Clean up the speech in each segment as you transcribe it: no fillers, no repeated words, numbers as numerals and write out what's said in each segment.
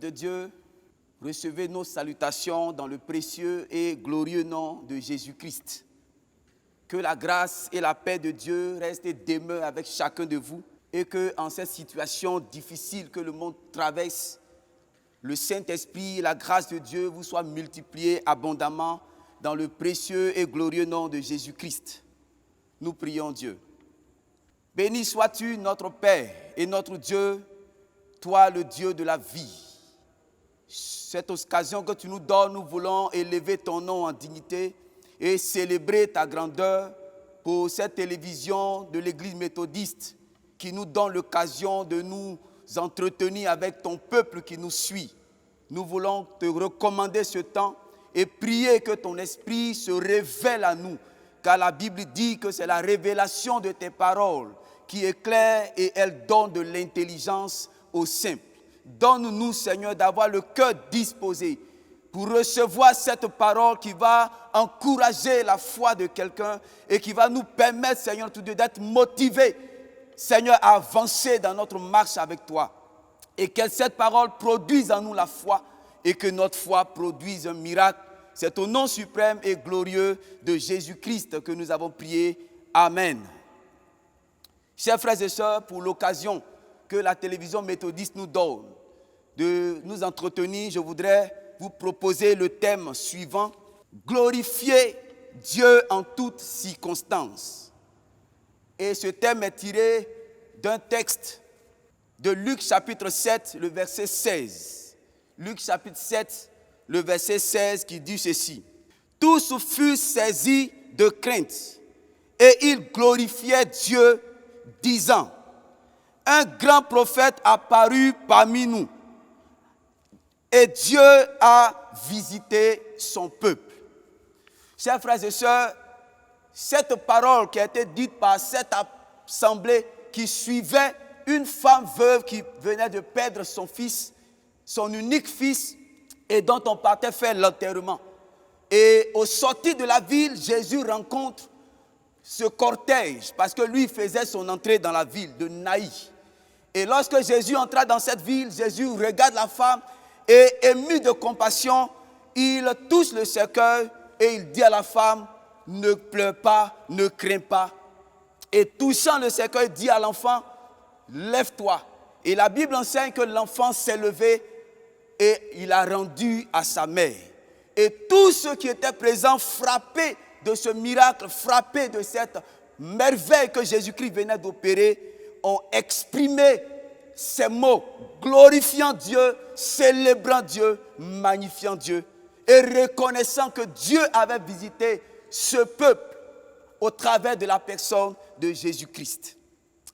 de Dieu, recevez nos salutations dans le précieux et glorieux nom de Jésus-Christ. Que la grâce et la paix de Dieu restent et demeurent avec chacun de vous et que, en cette situation difficile que le monde traverse, le Saint-Esprit et la grâce de Dieu vous soient multipliés abondamment dans le précieux et glorieux nom de Jésus-Christ. Nous prions Dieu. Béni sois-tu notre Père et notre Dieu, toi le Dieu de la vie. Cette occasion que tu nous donnes, nous voulons élever ton nom en dignité et célébrer ta grandeur pour cette télévision de l'Église méthodiste qui nous donne l'occasion de nous entretenir avec ton peuple qui nous suit. Nous voulons te recommander ce temps et prier que ton esprit se révèle à nous, car la Bible dit que c'est la révélation de tes paroles qui éclaire et elle donne de l'intelligence aux simples. Donne-nous, Seigneur, d'avoir le cœur disposé pour recevoir cette parole qui va encourager la foi de quelqu'un et qui va nous permettre, Seigneur, tous deux d'être motivés, Seigneur, à avancer dans notre marche avec toi. Et que cette parole produise en nous la foi et que notre foi produise un miracle. C'est au nom suprême et glorieux de Jésus-Christ que nous avons prié. Amen. Chers frères et sœurs, pour l'occasion que la télévision méthodiste nous donne de nous entretenir, je voudrais vous proposer le thème suivant: glorifier Dieu en toutes circonstances. Et ce thème est tiré d'un texte de Luc chapitre 7, le verset 16. Luc chapitre 7, le verset 16 qui dit ceci: tous furent saisis de crainte et ils glorifiaient Dieu, disant: un grand prophète apparut parmi nous et Dieu a visité son peuple. Chers frères et sœurs, cette parole qui a été dite par cette assemblée qui suivait une femme veuve qui venait de perdre son fils, son unique fils, et dont on partait faire l'enterrement. Et au sortir de la ville, Jésus rencontre ce cortège, parce que lui faisait son entrée dans la ville de Naï. Et lorsque Jésus entra dans cette ville, Jésus regarde la femme et, ému de compassion, il touche le cercueil et il dit à la femme: ne pleure pas, ne crains pas. Et touchant le cercueil, dit à l'enfant: lève-toi. Et la Bible enseigne que l'enfant s'est levé et il a rendu à sa mère. Et tous ceux qui étaient présents, frappés de ce miracle, frappés de cette merveille que Jésus-Christ venait d'opérer, ont exprimé ces mots, glorifiant Dieu, célébrant Dieu, magnifiant Dieu et reconnaissant que Dieu avait visité ce peuple au travers de la personne de Jésus-Christ.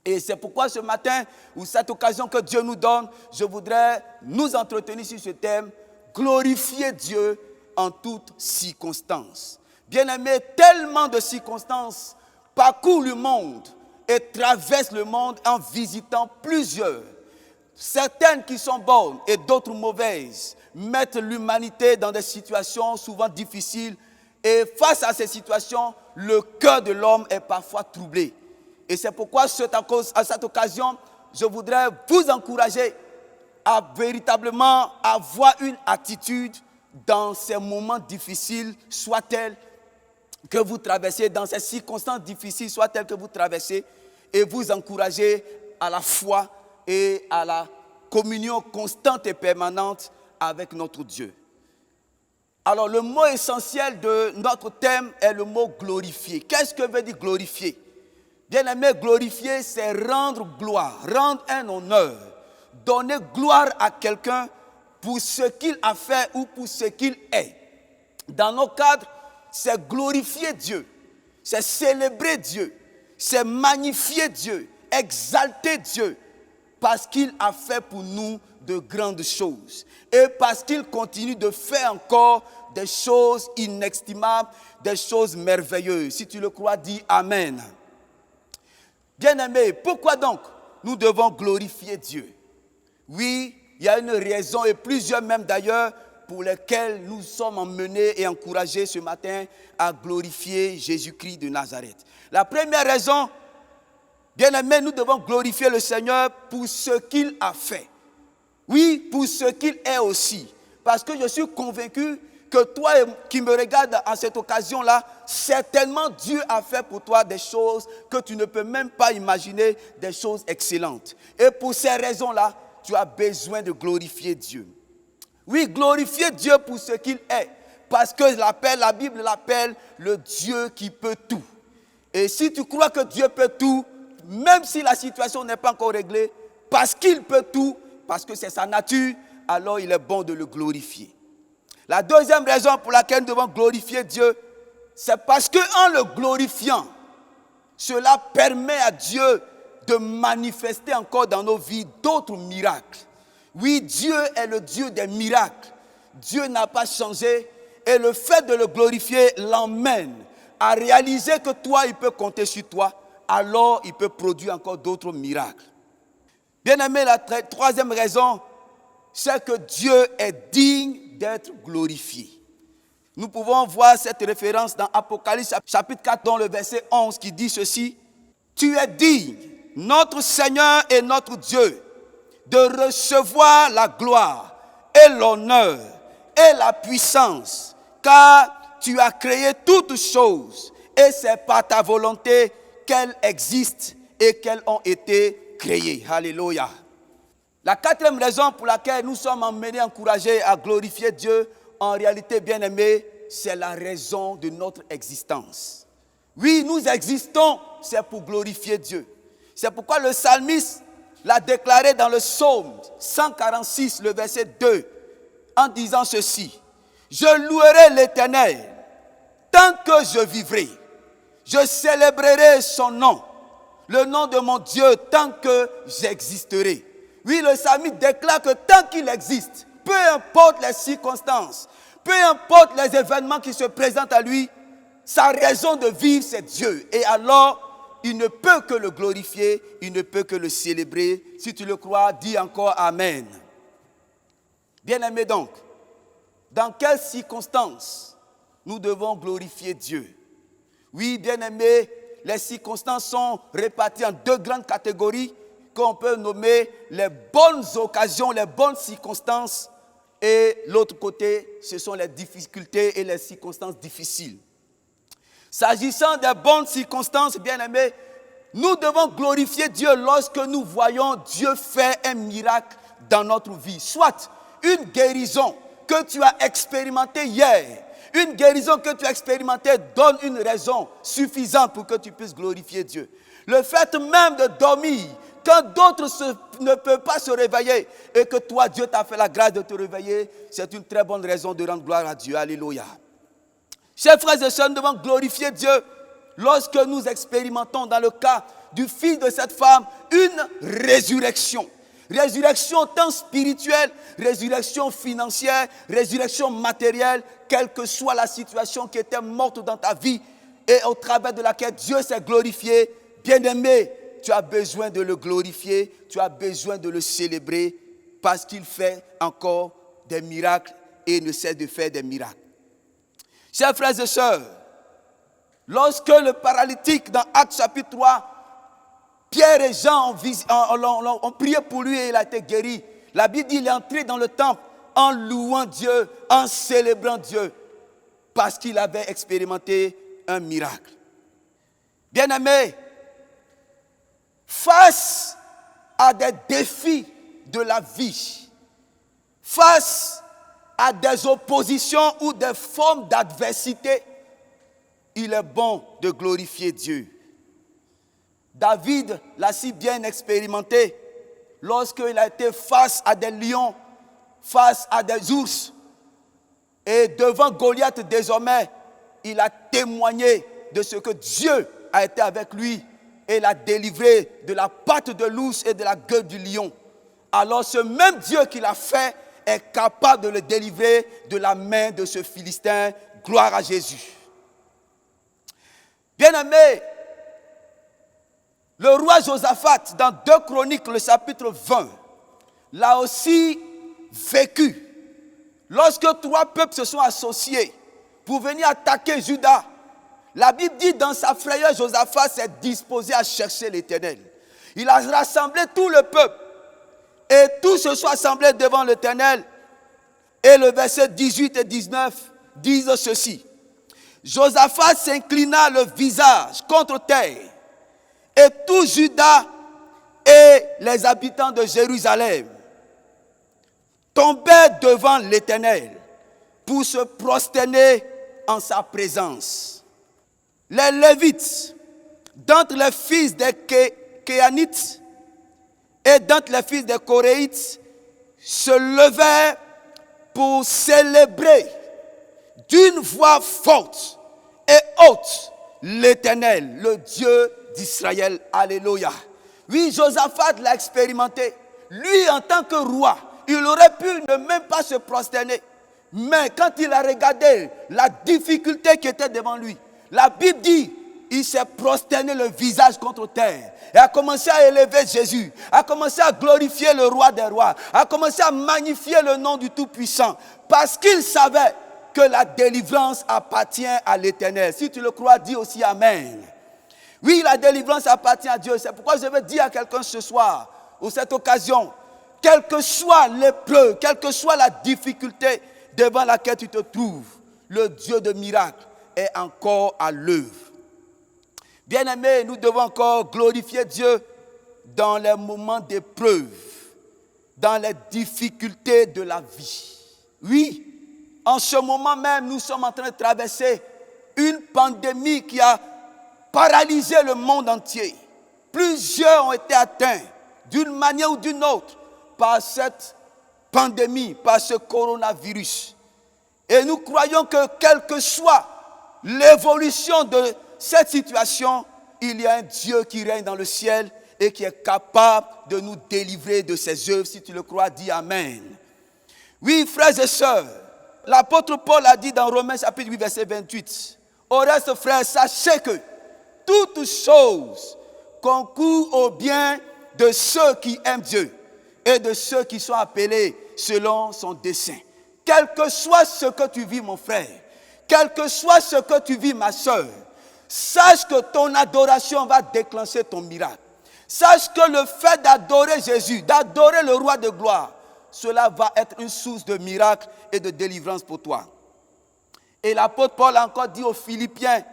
Et c'est pourquoi ce matin, ou cette occasion que Dieu nous donne, je voudrais nous entretenir sur ce thème: glorifier Dieu en toutes circonstances. Bien-aimés, tellement de circonstances parcourent le monde et traversent le monde en visitant plusieurs. Certaines qui sont bonnes et d'autres mauvaises mettent l'humanité dans des situations souvent difficiles. Et face à ces situations, le cœur de l'homme est parfois troublé. Et c'est pourquoi, à cette occasion, je voudrais vous encourager à véritablement avoir une attitude dans ces moments difficiles, soit-elles que vous traversez, dans ces circonstances difficiles, soit-elles que vous traversez, et vous encourager à la foi et à la communion constante et permanente avec notre Dieu. Alors, le mot essentiel de notre thème est le mot glorifier. Qu'est-ce que veut dire glorifier? Bien aimé, glorifier, c'est rendre gloire, rendre un honneur, donner gloire à quelqu'un pour ce qu'il a fait ou pour ce qu'il est. Dans nos cadres, c'est glorifier Dieu, c'est célébrer Dieu, c'est magnifier Dieu, exalter Dieu, parce qu'il a fait pour nous de grandes choses et parce qu'il continue de faire encore des choses inestimables, des choses merveilleuses. Si tu le crois, dis Amen. Bien-aimés, pourquoi donc nous devons glorifier Dieu? Oui, il y a une raison et plusieurs même d'ailleurs pour lesquelles nous sommes emmenés et encouragés ce matin à glorifier Jésus-Christ de Nazareth. La première raison, bien-aimés, nous devons glorifier le Seigneur pour ce qu'il a fait. Oui, pour ce qu'il est aussi. Parce que je suis convaincu que toi qui me regardes en cette occasion-là, certainement Dieu a fait pour toi des choses que tu ne peux même pas imaginer, des choses excellentes. Et pour ces raisons-là, tu as besoin de glorifier Dieu. Oui, glorifier Dieu pour ce qu'il est. Parce que la Bible l'appelle le Dieu qui peut tout. Et si tu crois que Dieu peut tout, même si la situation n'est pas encore réglée, parce qu'il peut tout, parce que c'est sa nature, alors il est bon de le glorifier. La deuxième raison pour laquelle nous devons glorifier Dieu, c'est parce qu'en le glorifiant, cela permet à Dieu de manifester encore dans nos vies d'autres miracles. Oui, Dieu est le Dieu des miracles. Dieu n'a pas changé et le fait de le glorifier l'emmène à réaliser que toi, il peut compter sur toi, alors il peut produire encore d'autres miracles. Bien-aimé, la troisième raison, c'est que Dieu est digne d'être glorifié. Nous pouvons voir cette référence dans Apocalypse chapitre 4, dans le verset 11 qui dit ceci. Tu es digne, notre Seigneur et notre Dieu, de recevoir la gloire et l'honneur et la puissance, car tu as créé toutes choses et c'est par ta volonté qu'elles existent et qu'elles ont été créées. Alléluia. La quatrième raison pour laquelle nous sommes emmenés, encouragés à glorifier Dieu, en réalité, bien-aimés, c'est la raison de notre existence. Oui, nous existons, c'est pour glorifier Dieu. C'est pourquoi le psalmiste l'a déclaré dans le psaume 146, le verset 2, en disant ceci. Je louerai l'Éternel tant que je vivrai. Je célébrerai son nom, le nom de mon Dieu, tant que j'existerai. Oui, le psalmiste déclare que tant qu'il existe, peu importe les circonstances, peu importe les événements qui se présentent à lui, sa raison de vivre, c'est Dieu. Et alors, il ne peut que le glorifier, il ne peut que le célébrer. Si tu le crois, dis encore Amen. Bien-aimés donc, dans quelles circonstances nous devons glorifier Dieu? Oui, bien-aimés, les circonstances sont réparties en deux grandes catégories qu'on peut nommer les bonnes occasions, les bonnes circonstances, et l'autre côté, ce sont les difficultés et les circonstances difficiles. S'agissant des bonnes circonstances, bien-aimés, nous devons glorifier Dieu lorsque nous voyons Dieu faire un miracle dans notre vie. Soit une guérison que tu as expérimentée hier, une guérison que tu as expérimentée donne une raison suffisante pour que tu puisses glorifier Dieu. Le fait même de dormir, quand d'autres ne peuvent pas se réveiller et que toi, Dieu t'a fait la grâce de te réveiller, c'est une très bonne raison de rendre gloire à Dieu. Alléluia. Chers frères et sœurs, nous devons glorifier Dieu lorsque nous expérimentons dans le cas du fils de cette femme une résurrection. Résurrection tant spirituelle, résurrection financière, résurrection matérielle, quelle que soit la situation qui était morte dans ta vie et au travers de laquelle Dieu s'est glorifié. Bien-aimé, tu as besoin de le glorifier, tu as besoin de le célébrer parce qu'il fait encore des miracles et ne cesse de faire des miracles. Chers frères et sœurs, lorsque le paralytique dans Actes chapitre 3, Pierre et Jean ont prié pour lui et il a été guéri. La Bible dit qu'il est entré dans le temple en louant Dieu, en célébrant Dieu, parce qu'il avait expérimenté un miracle. Bien-aimés, face à des défis de la vie, face à des oppositions ou des formes d'adversité, il est bon de glorifier Dieu. David l'a si bien expérimenté lorsqu'il a été face à des lions, face à des ours. Et devant Goliath désormais, il a témoigné de ce que Dieu a été avec lui et l'a délivré de la patte de l'ours et de la gueule du lion. Alors ce même Dieu qui l'a fait est capable de le délivrer de la main de ce Philistin. Gloire à Jésus. Bien-aimés, le roi Josaphat, dans 2 Chroniques, le chapitre 20, l'a aussi vécu. Lorsque 3 peuples se sont associés pour venir attaquer Juda, la Bible dit dans sa frayeur, Josaphat s'est disposé à chercher l'Éternel. Il a rassemblé tout le peuple. et tous se sont assemblés devant l'Éternel. Et le verset 18 et 19 disent ceci. Josaphat s'inclina le visage contre terre, et tout Juda et les habitants de Jérusalem tombaient devant l'Éternel pour se prosterner en sa présence. Les Lévites, d'entre les fils des Kéanites et d'entre les fils des Coréites, se levaient pour célébrer d'une voix forte et haute l'Éternel, le Dieu d'Israël. Alléluia. Oui, Josaphat l'a expérimenté. Lui, en tant que roi, il aurait pu ne même pas se prosterner. Mais quand il a regardé la difficulté qui était devant lui, la Bible dit, il s'est prosterné le visage contre terre et a commencé à élever Jésus, a commencé à glorifier le roi des rois, a commencé à magnifier le nom du Tout-Puissant, parce qu'il savait que la délivrance appartient à l'Éternel. Si tu le crois, dis aussi Amen. Oui, la délivrance appartient à Dieu. C'est pourquoi je veux dire à quelqu'un ce soir, ou cette occasion, quelle que soit l'épreuve, quelle que soit la difficulté devant laquelle tu te trouves, le Dieu de miracles est encore à l'œuvre. Bien-aimés, nous devons encore glorifier Dieu dans les moments d'épreuve, dans les difficultés de la vie. Oui, en ce moment même, nous sommes en train de traverser une pandémie qui a paralysé le monde entier. Plusieurs ont été atteints d'une manière ou d'une autre par cette pandémie, par ce coronavirus. Et nous croyons que quelle que soit l'évolution de cette situation, il y a un Dieu qui règne dans le ciel et qui est capable de nous délivrer de ses œuvres. Si tu le crois, dis Amen. Oui, frères et sœurs, l'apôtre Paul a dit dans Romains chapitre 8, verset 28, au reste, frères, sachez que toutes choses concourent au bien de ceux qui aiment Dieu et de ceux qui sont appelés selon son dessein. Quel que soit ce que tu vis, mon frère, quel que soit ce que tu vis, ma soeur, sache que ton adoration va déclencher ton miracle. Sache que le fait d'adorer Jésus, d'adorer le roi de gloire, cela va être une source de miracle et de délivrance pour toi. Et l'apôtre Paul a encore dit aux Philippiens,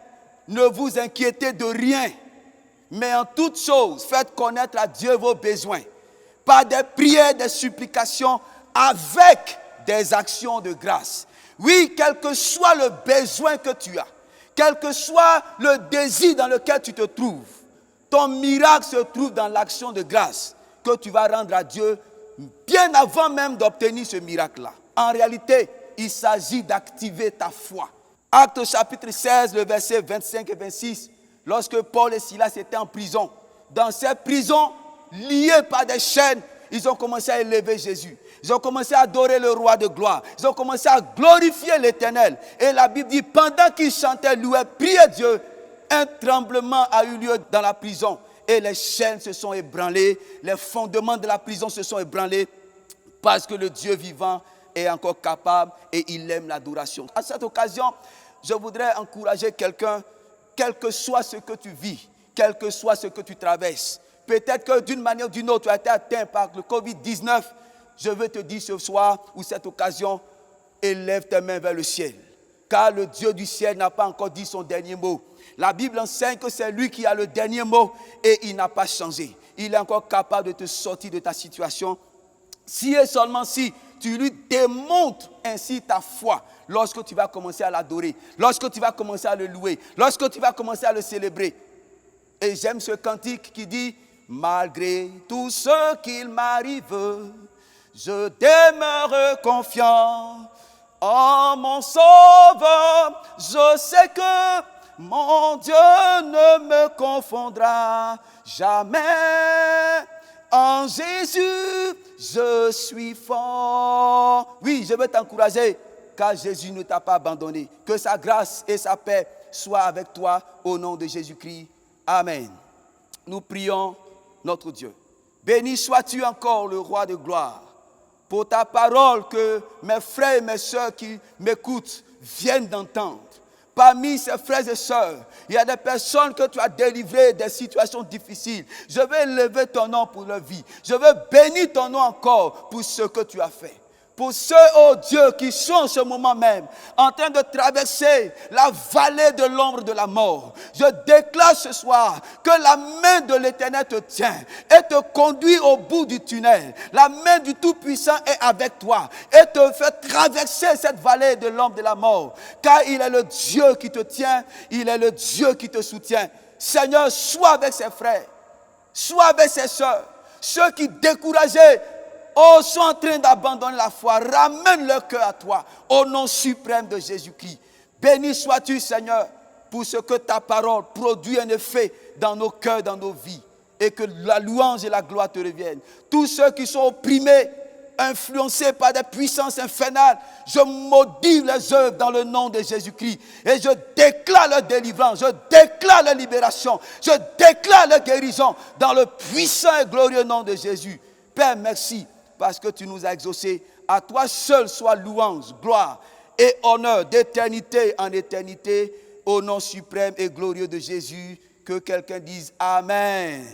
ne vous inquiétez de rien, mais en toutes choses, faites connaître à Dieu vos besoins, par des prières, des supplications, avec des actions de grâce. Oui, quel que soit le besoin que tu as, quel que soit le désir dans lequel tu te trouves, ton miracle se trouve dans l'action de grâce que tu vas rendre à Dieu bien avant même d'obtenir ce miracle-là. En réalité, il s'agit d'activer ta foi. Actes chapitre 16, le verset 25 et 26, lorsque Paul et Silas étaient en prison, dans cette prison, liés par des chaînes, ils ont commencé à élever Jésus. Ils ont commencé à adorer le roi de gloire. Ils ont commencé à glorifier l'Éternel. Et la Bible dit, pendant qu'ils chantaient, louaient, priaient Dieu, un tremblement a eu lieu dans la prison. Et les chaînes se sont ébranlées, les fondements de la prison se sont ébranlés, parce que le Dieu vivant est encore capable et il aime l'adoration. À cette occasion, je voudrais encourager quelqu'un, quel que soit ce que tu vis, quel que soit ce que tu traverses. Peut-être que d'une manière ou d'une autre, tu as été atteint par le Covid-19. Je veux te dire ce soir ou cette occasion, élève tes mains vers le ciel. Car le Dieu du ciel n'a pas encore dit son dernier mot. La Bible enseigne que c'est lui qui a le dernier mot et il n'a pas changé. Il est encore capable de te sortir de ta situation. Si et seulement si tu lui démontres ainsi ta foi lorsque tu vas commencer à l'adorer, lorsque tu vas commencer à le louer, lorsque tu vas commencer à le célébrer. Et j'aime ce cantique qui dit « Malgré tout ce qu'il m'arrive, je demeure confiant en mon Sauveur. Je sais que mon Dieu ne me confondra jamais. En Jésus, je suis fort. » Oui, je veux t'encourager, car Jésus ne t'a pas abandonné. Que sa grâce et sa paix soient avec toi au nom de Jésus-Christ. Amen. Nous prions notre Dieu. Béni sois-tu encore, le roi de gloire, pour ta parole que mes frères et mes sœurs qui m'écoutent viennent d'entendre. Parmi ces frères et sœurs, il y a des personnes que tu as délivrées des situations difficiles. Je veux élever ton nom pour leur vie. Je veux bénir ton nom encore pour ce que tu as fait. Pour ceux, oh Dieu, qui sont en ce moment même en train de traverser la vallée de l'ombre de la mort, je déclare ce soir que la main de l'Éternel te tient et te conduit au bout du tunnel. La main du Tout-Puissant est avec toi et te fait traverser cette vallée de l'ombre de la mort. Car il est le Dieu qui te tient, il est le Dieu qui te soutient. Seigneur, sois avec ses frères, sois avec ses sœurs, ceux qui découragés, sont en train d'abandonner la foi. Ramène leur cœur à toi, au nom suprême de Jésus-Christ. Béni sois-tu, Seigneur, pour ce que ta parole produit un effet dans nos cœurs, dans nos vies. Et que la louange et la gloire te reviennent. Tous ceux qui sont opprimés, influencés par des puissances infernales, je maudis les œuvres dans le nom de Jésus-Christ. Et je déclare leur délivrance, je déclare leur libération, je déclare leur guérison dans le puissant et glorieux nom de Jésus. Père, merci. Parce que tu nous as exaucés. À toi seul soit louange, gloire et honneur d'éternité en éternité, au nom suprême et glorieux de Jésus. Que quelqu'un dise Amen.